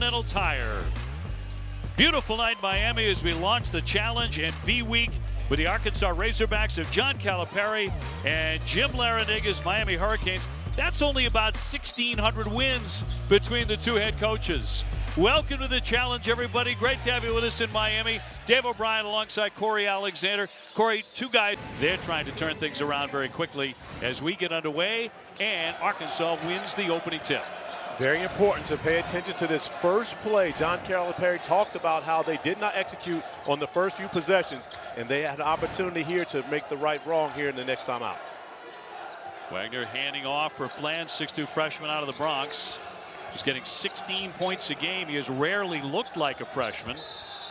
Continental Tire. Beautiful night in Miami as we launch the challenge and V-Week with the Arkansas Razorbacks of John Calipari and Jim Larrañaga's Miami Hurricanes. That's only about 1,600 wins between the two head coaches. Welcome to the challenge, everybody. Great to have you with us in Miami. Dave O'Brien alongside Corey Alexander. Corey, two guys, they're trying to turn things around very quickly as we get underway, and Arkansas wins the opening tip. Very important to pay attention to this first play. John Calipari talked about how they did not execute on the first few possessions, and they had an opportunity here to make the right wrong here in the next time out. Wagner handing off for Flan, 6'2" freshman out of the Bronx. He's getting 16 points a game. He has rarely looked like a freshman.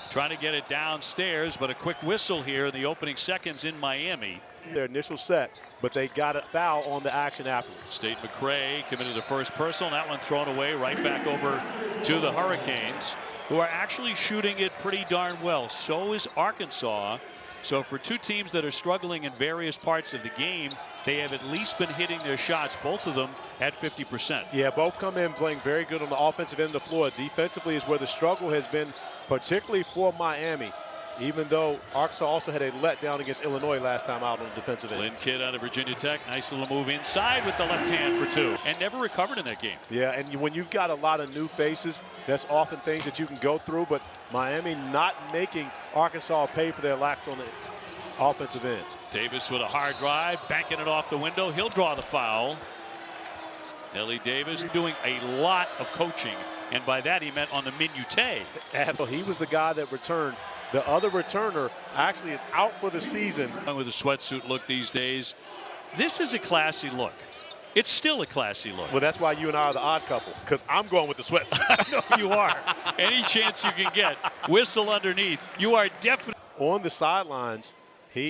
Trying to get it downstairs, but a quick whistle here in the opening seconds in Miami. Their initial set, but they got a foul on the action afterwards. State McRae committed the first personal. That one thrown away right back over to the Hurricanes, who are actually shooting it pretty darn well. So is Arkansas. So for two teams that are struggling in various parts of the game, they have at least been hitting their shots, both of them at 50%. Yeah, both come in playing very good on the offensive end of the floor. Defensively is where the struggle has been, particularly for Miami, even though Arkansas also had a letdown against Illinois last time out on the defensive end. Lynn Kidd out of Virginia Tech. Nice little move inside with the left hand for two, and never recovered in that game. Yeah, and when you've got a lot of new faces, that's often things that you can go through, but Miami not making Arkansas pay for their lacks on the offensive end. Davis with a hard drive, banking it off the window. He'll draw the foul. Ellie Davis doing a lot of coaching, and by that he meant on the minutiae. He was the guy that returned. The other returner actually is out for the season. With a sweatsuit look these days, this is a classy look. It's still a classy look. Well, that's why you and I are the odd couple, because I'm going with the sweatsuit. I know you are. Any chance you can get. Whistle underneath. You are definitely. On the sidelines,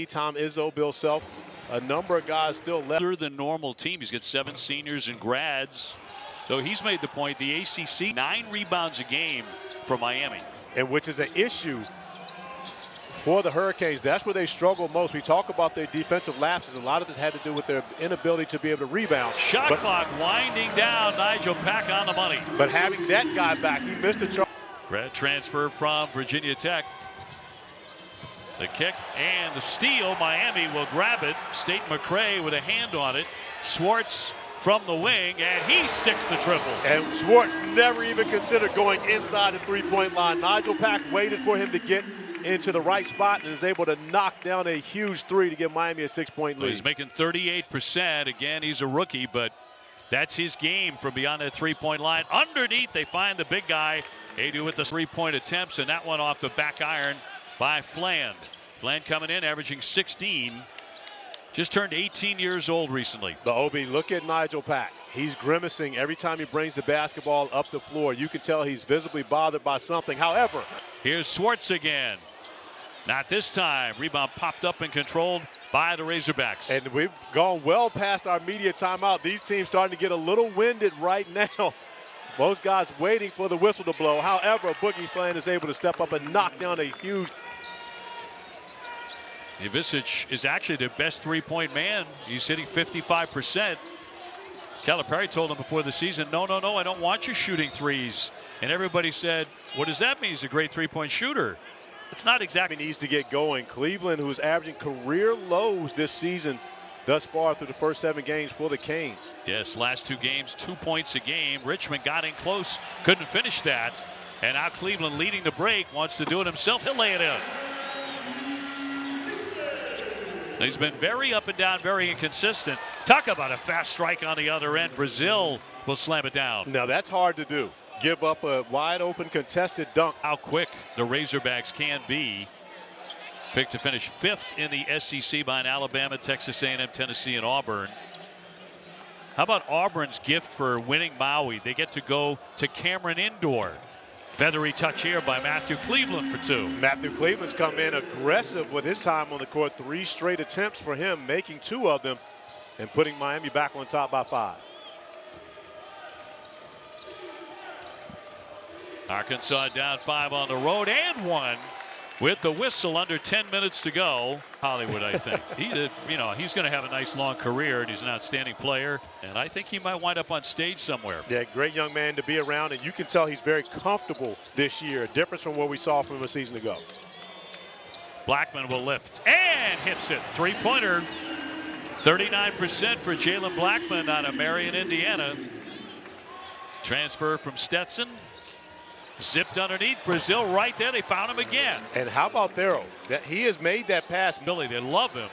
Tom Izzo, Bill Self, a number of guys still left. Better than normal team. He's got 7 seniors and grads. So he's made the point, the ACC, 9 rebounds a game for Miami. And which is an issue for the Hurricanes. That's where they struggle most. We talk about their defensive lapses. A lot of this had to do with their inability to be able to rebound. Shot clock winding down. Nigel Pack on the money. But having that guy back, he missed a charge. Grad transfer from Virginia Tech. The kick and the steal. Miami will grab it. State McRae with a hand on it. Swartz from the wing, and he sticks the triple. And Swartz never even considered going inside the three-point line. Nigel Pack waited for him to get into the right spot and is able to knock down a huge three to give Miami a 6-point lead. Well, he's making 38%. Again, he's a rookie, but that's his game from beyond that three-point line. Underneath, they find the big guy. Adu with the three-point attempts, and that one off the back iron by Flan. Flan coming in, averaging 16. Just turned 18 years old recently. The OB, look at Nigel Pack. He's grimacing every time he brings the basketball up the floor. You can tell he's visibly bothered by something. However, here's Swartz again. Not this time. Rebound popped up and controlled by the Razorbacks. And we've gone well past our media timeout. These teams starting to get a little winded right now. Most guys waiting for the whistle to blow. However, Boogie Flan is able to step up and knock down a huge. Ivicic is actually their best three-point man. He's hitting 55%. Calipari told him before the season, no, I don't want you shooting threes. And everybody said, what does that mean? He's a great three-point shooter. It's not exactly. He needs to get going. Cleveland, who's averaging career lows this season thus far through the first 7 games for the Canes. Yes, last 2 games, 2 points a game. Richmond got in close, couldn't finish that. And now Cleveland leading the break, wants to do it himself. He'll lay it in. He's been very up and down, very inconsistent. Talk about a fast strike on the other end. Brazil will slam it down. Now that's hard to do. Give up a wide open contested dunk. How quick the Razorbacks can be. Picked to finish 5th in the SEC behind Alabama, Texas A&M, Tennessee, and Auburn. How about Auburn's gift for winning Maui? They get to go to Cameron Indoor. Feathery touch here by Matthew Cleveland for 2. Matthew Cleveland's come in aggressive with his time on the court. 3 straight attempts for him, making 2 of them and putting Miami back on top by 5. Arkansas down 5 on the road and 1 with the whistle under 10 minutes to go. Hollywood, I think. He did, he's going to have a nice long career, and he's an outstanding player. And I think he might wind up on stage somewhere. Yeah, great young man to be around, and you can tell he's very comfortable this year. A difference from what we saw from him a season ago. Blackman will lift and hits it. Three-pointer. 39% for Jalen Blackman out of Marion, Indiana. Transfer from Stetson. Zipped underneath. Brazil right there. They found him again. And how about Thero? That he has made that pass. Billy, they love him.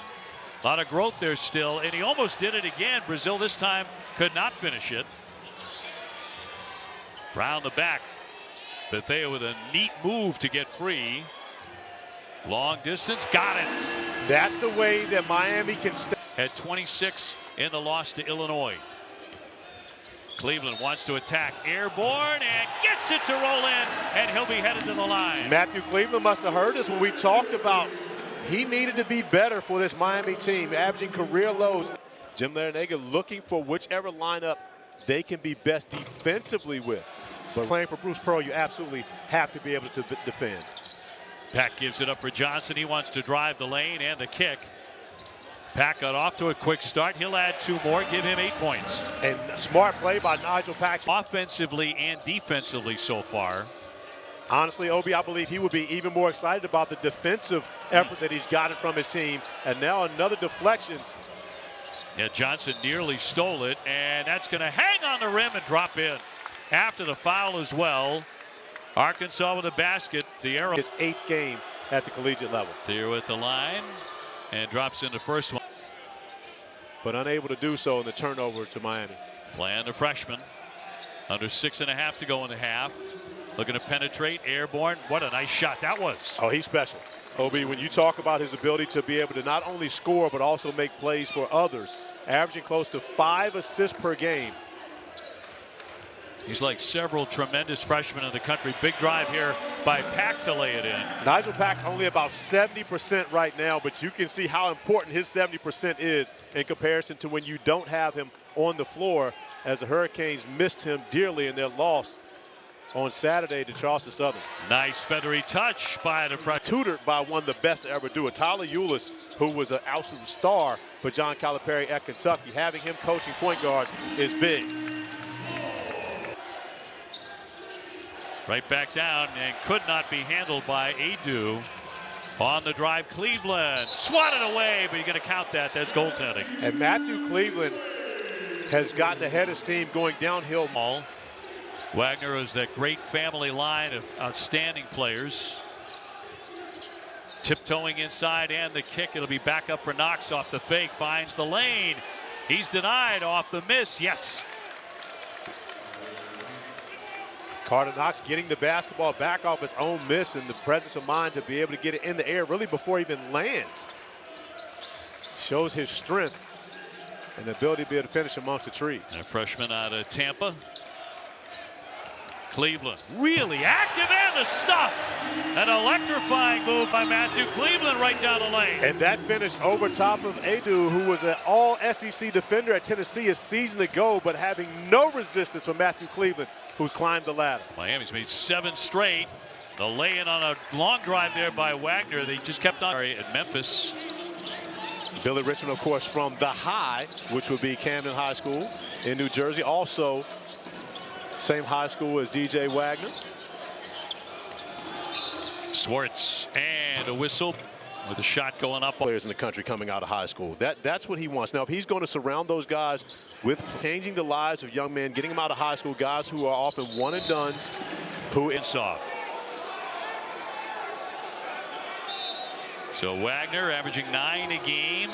A lot of growth there still, and he almost did it again. Brazil this time could not finish it. Round the back. Bethea with a neat move to get free. Long distance, got it. That's the way that Miami can stay. At 26 in the loss to Illinois. Cleveland wants to attack, airborne, and gets it to roll in, and he'll be headed to the line. Matthew Cleveland must have heard us when we talked about he needed to be better for this Miami team, averaging career lows. Jim Larrañaga looking for whichever lineup they can be best defensively with. But playing for Bruce Pearl, you absolutely have to be able to defend. Pack gives it up for Johnson. He wants to drive the lane and the kick. Pack got off to a quick start. He'll add 2 more, give him 8 points. And a smart play by Nigel Pack. Offensively and defensively so far. Honestly, Obi, I believe he would be even more excited about the defensive effort that he's gotten from his team. And now another deflection. Yeah, Johnson nearly stole it, and that's going to hang on the rim and drop in. After the foul as well. Arkansas with a basket. Thiero. His 8th game at the collegiate level. Thiero at the line and drops in the first one. But unable to do so in the turnover to Miami. Bland, a freshman. Under 6.5 to go in the half. Looking to penetrate, airborne. What a nice shot that was. Oh, he's special. Obi, when you talk about his ability to be able to not only score but also make plays for others, averaging close to 5 assists per game. He's like several tremendous freshmen in the country. Big drive here by Pack to lay it in. Nigel Pack's only about 70% right now, but you can see how important his 70% is in comparison to when you don't have him on the floor, as the Hurricanes missed him dearly in their loss on Saturday to Charleston Southern. Nice feathery touch by the freshman. Tutored by one of the best to ever do it. Tyler Eulis, who was an absolute star for John Calipari at Kentucky. Having him coaching point guard is big. Right back down and could not be handled by Adu. On the drive, Cleveland swatted away, but you're going to count that. That's goaltending. And Matthew Cleveland has gotten ahead of steam going downhill. Wagner is that great family line of outstanding players. Tiptoeing inside and the kick. It'll be back up for Knox off the fake. Finds the lane. He's denied off the miss. Yes. Carter Knox getting the basketball back off his own miss, and the presence of mind to be able to get it in the air really before it even lands. Shows his strength and the ability to be able to finish amongst the trees. And a freshman out of Tampa. Cleveland really active and the stuff. An electrifying move by Matthew Cleveland right down the lane. And that finish over top of Adu, who was an all-SEC defender at Tennessee a season ago, but having no resistance from Matthew Cleveland, who's climbed the ladder. Miami's made 7 straight. The lay-in on a long drive there by Wagner. They just kept on at Memphis. Billy Richmond, of course, from the High, which would be Camden High School in New Jersey. Also, same high school as DJ Wagner. Swartz and a whistle with a shot going up. Players in the country coming out of high school. That's what he wants. Now, if he's going to surround those guys with changing the lives of young men, getting them out of high school, guys who are often one-and-dones, who saw. So Wagner averaging 9 a game.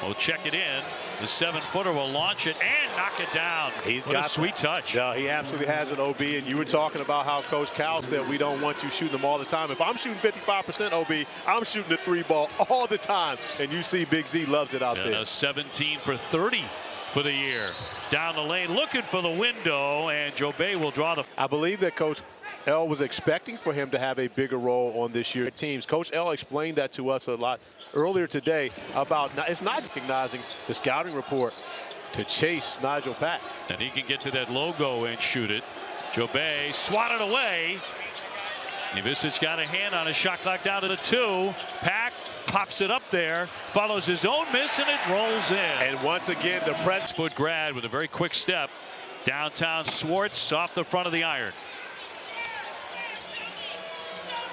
We'll check it in. The 7-footer will launch it and knock it down. He's what got a sweet touch. Yeah, he absolutely has it, OB. And you were talking about how Coach Cal said we don't want you shooting them all the time. If I'm shooting 55%, OB, I'm shooting the 3-ball all the time. And you see Big Z loves it out there. A 17 for 30 for the year. Down the lane, looking for the window, and Jobay will draw the. I believe that Coach L was expecting for him to have a bigger role on this year's teams. Coach L explained that to us a lot earlier today about it's not recognizing the scouting report to chase Nigel Pack. And he can get to that logo and shoot it. Jobay swatted away. Ivisic got a hand on his shot clock down to the 2. Pack pops it up there, follows his own miss, and it rolls in. And once again, the press Foot grad with a very quick step. Downtown Swartz off the front of the iron.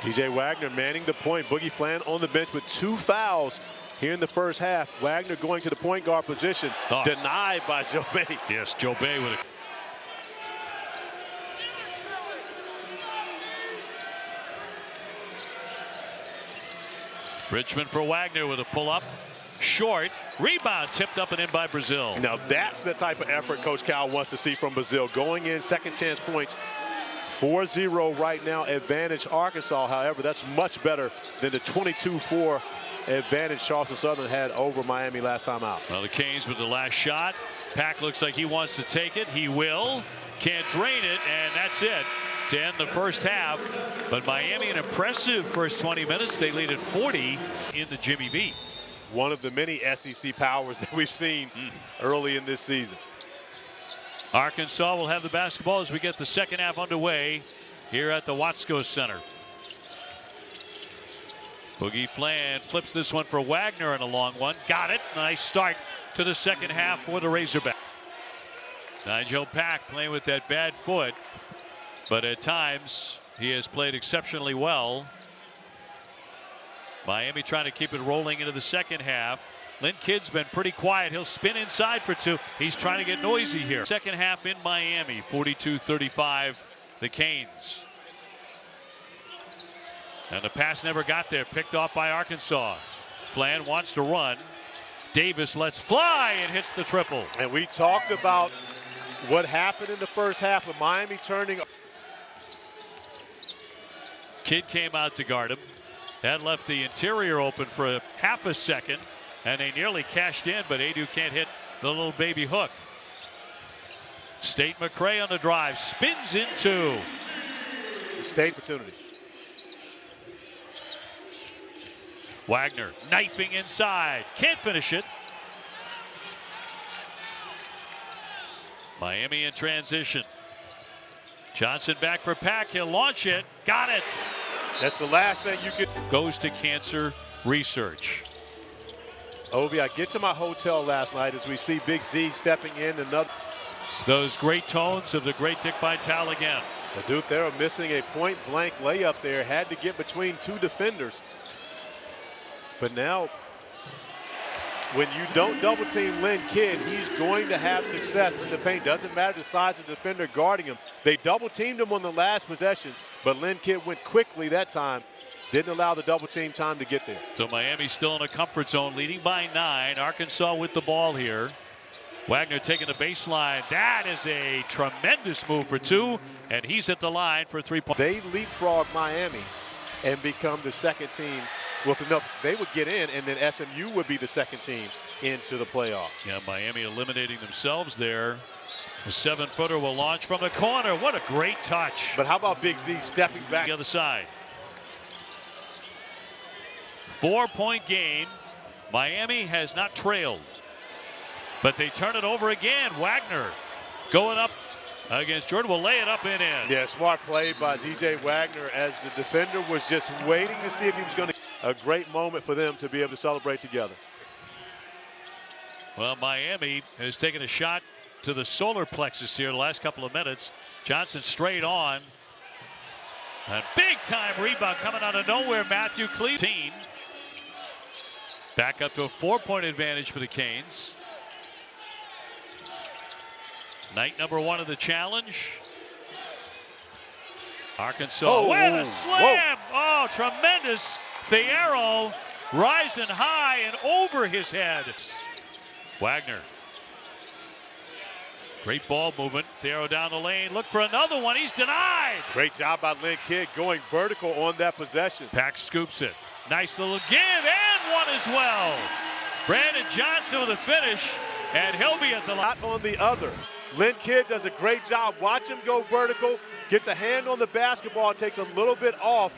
DJ Wagner manning the point. Boogie Fland on the bench with 2 fouls here in the first half. Wagner going to the point guard position. Denied by Joe Bay. Yes, Joe Bay with it. Richmond for Wagner with a pull-up. Short. Rebound tipped up and in by Brazil. Now that's the type of effort Coach Cal wants to see from Brazil. Going in, second chance points. 4-0 right now, advantage Arkansas. However, that's much better than the 22-4 advantage Charleston Southern had over Miami last time out. Well, the Canes with the last shot. Pack looks like he wants to take it. He will. Can't drain it, and that's it to end the first half. But Miami, an impressive first 20 minutes. They lead at 40 in the Jimmy V. One of the many SEC powers that we've seen early in this season. Arkansas will have the basketball as we get the second half underway here at the Watsco Center. Boogie Fland flips this one for Wagner and a long one. Got it. Nice start to the second half for the Razorbacks. Nigel Pack playing with that bad foot, but at times he has played exceptionally well. Miami trying to keep it rolling into the second half. Lynn Kidd's been pretty quiet. He'll spin inside for 2. He's trying to get noisy here. Second half in Miami, 42-35, the Canes. And the pass never got there, picked off by Arkansas. Fland wants to run. Davis lets fly and hits the triple. And we talked about what happened in the first half with Miami turning. Kidd came out to guard him. That left the interior open for a half a second, and they nearly cashed in, but Adu can't hit the little baby hook. State McRae on the drive, spins into. State opportunity. Wagner knifing inside, can't finish it. Miami in transition. Johnson back for Pack, he'll launch it, got it. That's the last thing you could. Goes to cancer research. Obi, I get to my hotel last night as we see Big Z stepping in another. Those great tones of the great Dick Vitale again. The Duke there missing a point-blank layup there. Had to get between 2 defenders. But now, when you don't double-team Lynn Kidd, he's going to have success in the paint. Doesn't matter the size of the defender guarding him. They double-teamed him on the last possession, but Lynn Kidd went quickly that time. Didn't allow the double-team time to get there. So Miami still in a comfort zone, leading by 9. Arkansas with the ball here. Wagner taking the baseline. That is a tremendous move for 2, and he's at the line for 3 points. They leapfrog Miami and become the second team. Well, no, they would get in, and then SMU would be the second team into the playoffs. Yeah, Miami eliminating themselves there. The 7-footer will launch from the corner. What a great touch. But how about Big Z stepping back? The other side. 4-point game. Miami has not trailed, but they turn it over again. Wagner going up against Jordan will lay it up and in. Yeah, smart play by DJ Wagner as the defender was just waiting to see if he was going to. A great moment for them to be able to celebrate together. Well, Miami has taken a shot to the solar plexus here the last couple of minutes. Johnson straight on. A big-time rebound coming out of nowhere. Matthew Cleveland. Back up to a 4-point advantage for the Canes. Night number 1 of the challenge. Arkansas with a slam. Oh, tremendous. The arrow rising high and over his head. Wagner. Great ball movement. Thiero down the lane. Look for another one. He's denied. Great job by Lynn Kidd going vertical on that possession. Pack scoops it. Nice little give and one as well. Brandon Johnson with a finish, and he'll be at the line. Not on the other. Lynn Kidd does a great job. Watch him go vertical. Gets a hand on the basketball. Takes a little bit off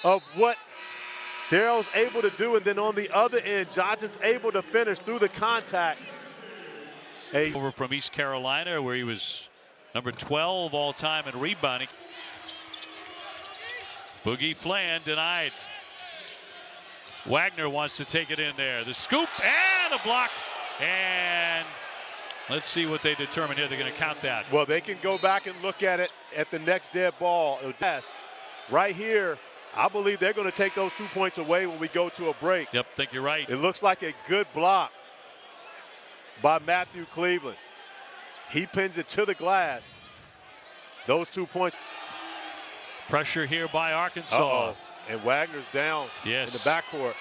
of what Thiero's able to do, and then on the other end, Johnson's able to finish through the contact. Over from East Carolina, where he was number 12 all time in rebounding. Boogie Fland denied. Wagner wants to take it in there. The scoop and a block. And let's see what they determine here. They're going to count that. Well, they can go back and look at it at the next dead ball. Right here, I believe they're going to take those 2 points away when we go to a break. Yep, think you're right. It looks like a good block by Matthew Cleveland. He pins it to the glass. Those 2 points. Pressure here by Arkansas. And Wagner's down in the backcourt.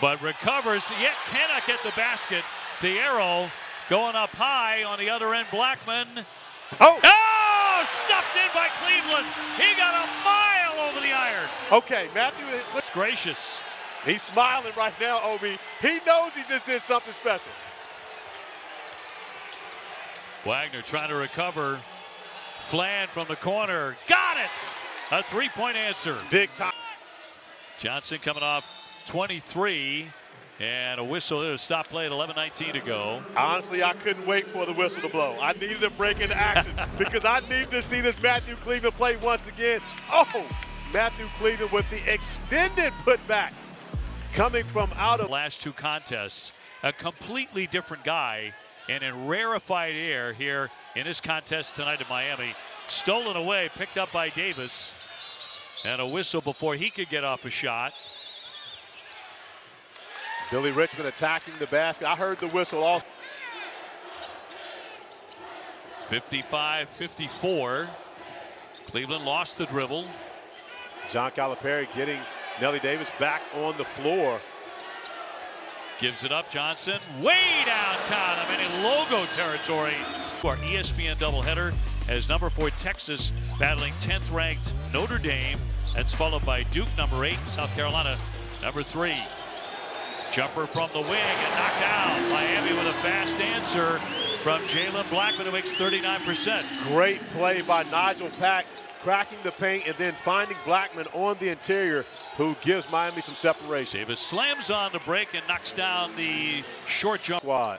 But recovers, yet cannot get the basket. The arrow going up high on the other end. Blackman. Oh, stuffed in by Cleveland. He got a mile over the iron. Okay, Matthew. It's gracious. He's smiling right now, Obi. He knows he just did something special. Wagner trying to recover. Fland from the corner. Got it! A three-point answer. Big time. Johnson coming off 23. And a whistle to stop play at 11:19 to go. Honestly, I couldn't wait for the whistle to blow. I needed to break into action because I need to see this Matthew Cleveland play once again. Oh, Matthew Cleveland with the extended putback coming from out of last two contests. A completely different guy and in rarefied air here in this contest tonight in Miami. Stolen away, picked up by Davis. And a whistle before he could get off a shot. Billy Richmond attacking the basket. I heard the whistle also. 55-54. Cleveland lost the dribble. John Calipari getting Nelly Davis back on the floor. Gives it up, Johnson. Way downtown. I'm in logo territory. Our ESPN doubleheader as number 4 Texas battling 10th ranked Notre Dame. That's followed by Duke, number 8, South Carolina, number 3. Jumper from the wing and knocked out. Miami with a fast answer from Jalen Blackman, who makes 39%. Great play by Nigel Pack, cracking the paint and then finding Blackman on the interior, who gives Miami some separation. Davis slams on the break and knocks down the short jump. Quad.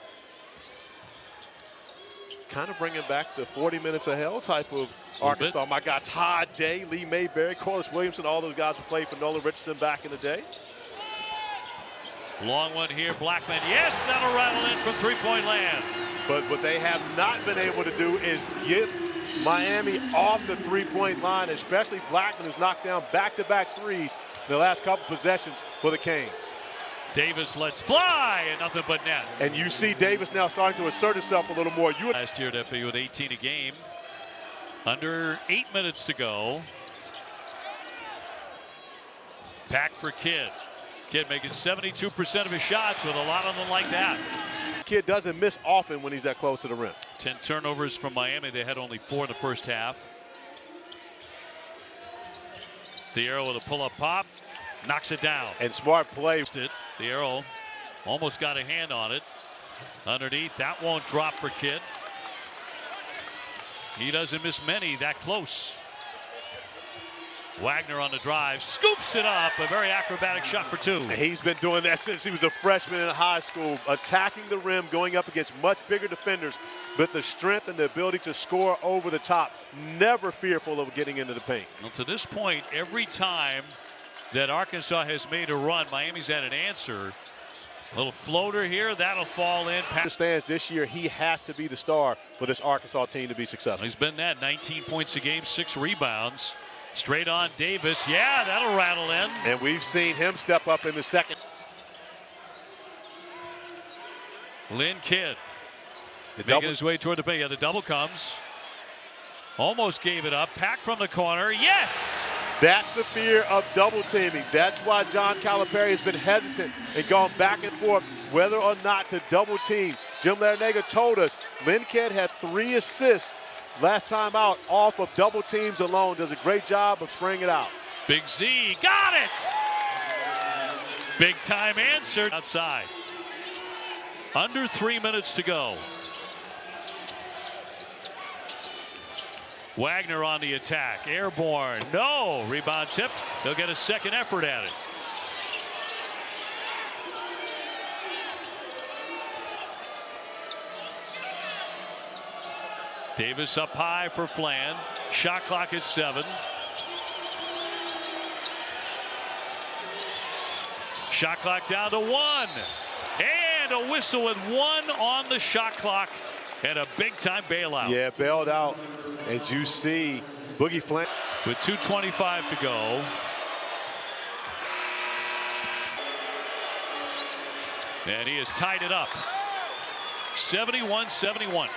Kind of bringing back the 40 minutes of hell type of Arkansas. My guy Todd Day, Lee Mayberry, Corliss Williamson, all those guys who played for Nolan Richardson back in the day. Long one here, Blackman. Yes, that'll rattle in from three-point land. But what they have not been able to do is get Miami off the three-point line, especially Blackman, who's knocked down back-to-back threes in the last couple possessions for the Canes. Davis lets fly and nothing but net. And you see Davis now starting to assert himself a little more. Last year at FAU with 18 a game. Under 8 minutes to go. Pack for Kidd. Kidd making 72% of his shots with a lot of them like that. Kidd doesn't miss often when he's that close to the rim. 10 turnovers from Miami. They had only 4 in the first half. Thiero with a pull-up pop. Knocks it down. And smart play. Thiero almost got a hand on it. Underneath. That won't drop for Kidd. He doesn't miss many that close. Wagner on the drive, scoops it up, a very acrobatic shot for 2. He's been doing that since he was a freshman in high school, attacking the rim, going up against much bigger defenders, but the strength and the ability to score over the top, never fearful of getting into the paint. Well, to this point, every time that Arkansas has made a run, Miami's had an answer. A little floater here, that'll fall in. Understands this year he has to be the star for this Arkansas team to be successful. He's been that, 19 points a game, 6 rebounds. Straight on Davis. Yeah, that'll rattle in. And we've seen him step up in the second. Lynn Kidd making his way toward the paint. Yeah, the double comes. Almost gave it up. Pack from the corner. Yes! That's the fear of double teaming. That's why John Calipari has been hesitant and gone back and forth whether or not to double team. Jim Larrañaga told us Lynn Kidd had 3 assists last time out off of double teams alone. Does a great job of spraying it out. Big Z got it. Big time answer outside. Under 3 minutes to go. Wagner on the attack. Airborne. No. Rebound tipped. They'll get a second effort at it. Davis up high for Fland. Shot clock at 7. Shot clock down to 1. And a whistle with 1 on the shot clock. And a big-time bailout. Yeah, bailed out. As you see, Boogie Fland. With 2:25 to go. And he has tied it up. 71-71.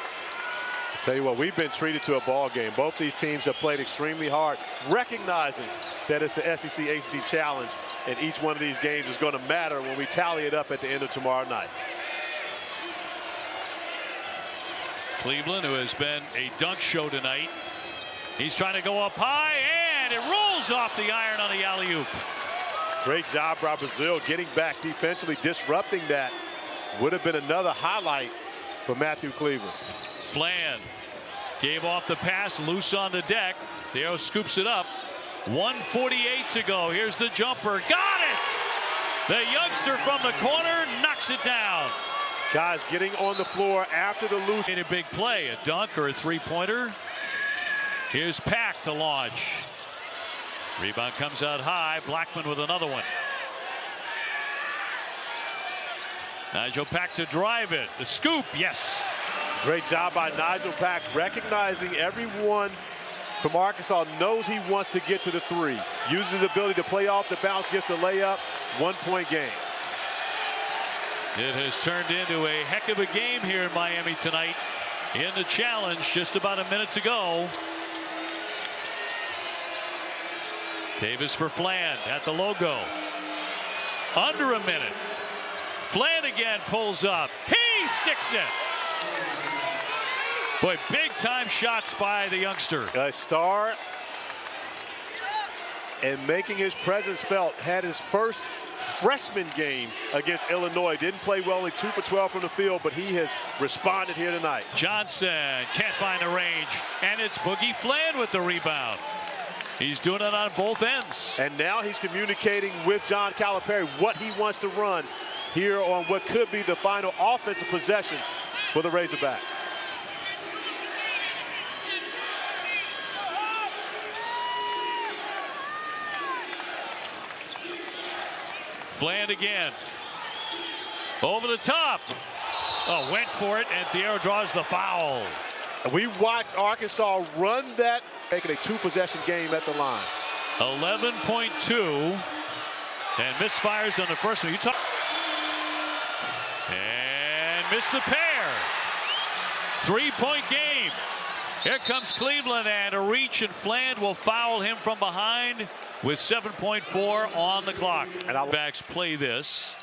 Tell you what, we've been treated to a ball game. Both these teams have played extremely hard, recognizing that it's the SEC ACC Challenge, and each one of these games is going to matter when we tally it up at the end of tomorrow night. Cleveland, who has been a dunk show tonight. He's trying to go up high, and it rolls off the iron on the alley-oop. Great job by Brazile getting back defensively, disrupting that. Would have been another highlight for Matthew Cleveland. Fland gave off the pass, loose on the deck. Theo scoops it up. 1:48 to go. Here's the jumper. Got it! The youngster from the corner knocks it down. Guys getting on the floor after the loose. Made a big play, a dunk or a three-pointer. Here's Pack to launch. Rebound comes out high. Blackman with another one. Nigel Pack to drive it. The scoop, yes. Great job by Nigel Pack, recognizing everyone from Arkansas knows he wants to get to the 3. Uses his ability to play off the bounce, gets the layup. 1-point game. It has turned into a heck of a game here in Miami tonight. In the challenge, just about a minute to go. Davis for Fland at the logo. Under a minute. Fland again pulls up. He sticks it. Boy, big time shots by the youngster. A star and making his presence felt. Had his first freshman game against Illinois. Didn't play well, only 2 for 12 from the field, but he has responded here tonight. Johnson can't find the range, and it's Boogie Fland with the rebound. He's doing it on both ends. And now he's communicating with John Calipari what he wants to run here on what could be the final offensive possession for the Razorback. Fland again. Over the top. Oh, went for it, and Thiero draws the foul. We watched Arkansas run that, making a 2-possession game at the line. 11.2. And misfires on the first one. You talk. And missed the pair. 3-point game. Here comes Cleveland, and a reach, and Fland will foul him from behind with 7.4 on the clock. And backs play this.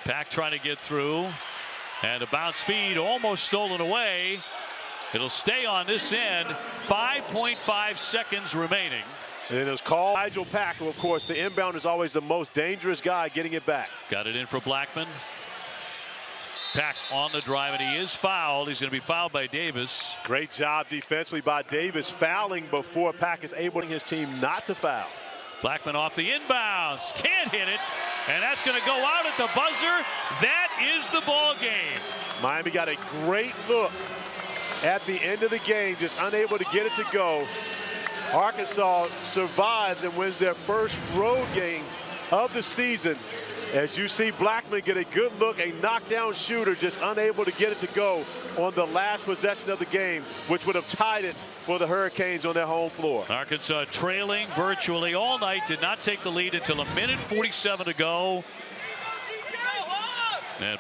Pack trying to get through, and a bounce feed almost stolen away. It'll stay on this end. 5.5 seconds remaining. And then it was called Nigel Pack, who, of course, the inbound is always the most dangerous guy getting it back. Got it in for Blackman. Pack on the drive, and he is fouled. He's going to be fouled by Davis. Great job defensively by Davis, fouling before Pack is able to his team not to foul. Blackman off the inbounds, can't hit it, and that's going to go out at the buzzer. That is the ball game. Miami got a great look at the end of the game, just unable to get it to go. Arkansas survives and wins their first road game of the season. As you see Blackman get a good look, a knockdown shooter, just unable to get it to go on the last possession of the game, which would have tied it for the Hurricanes on their home floor. Arkansas trailing virtually all night, did not take the lead until 1:47 to go. And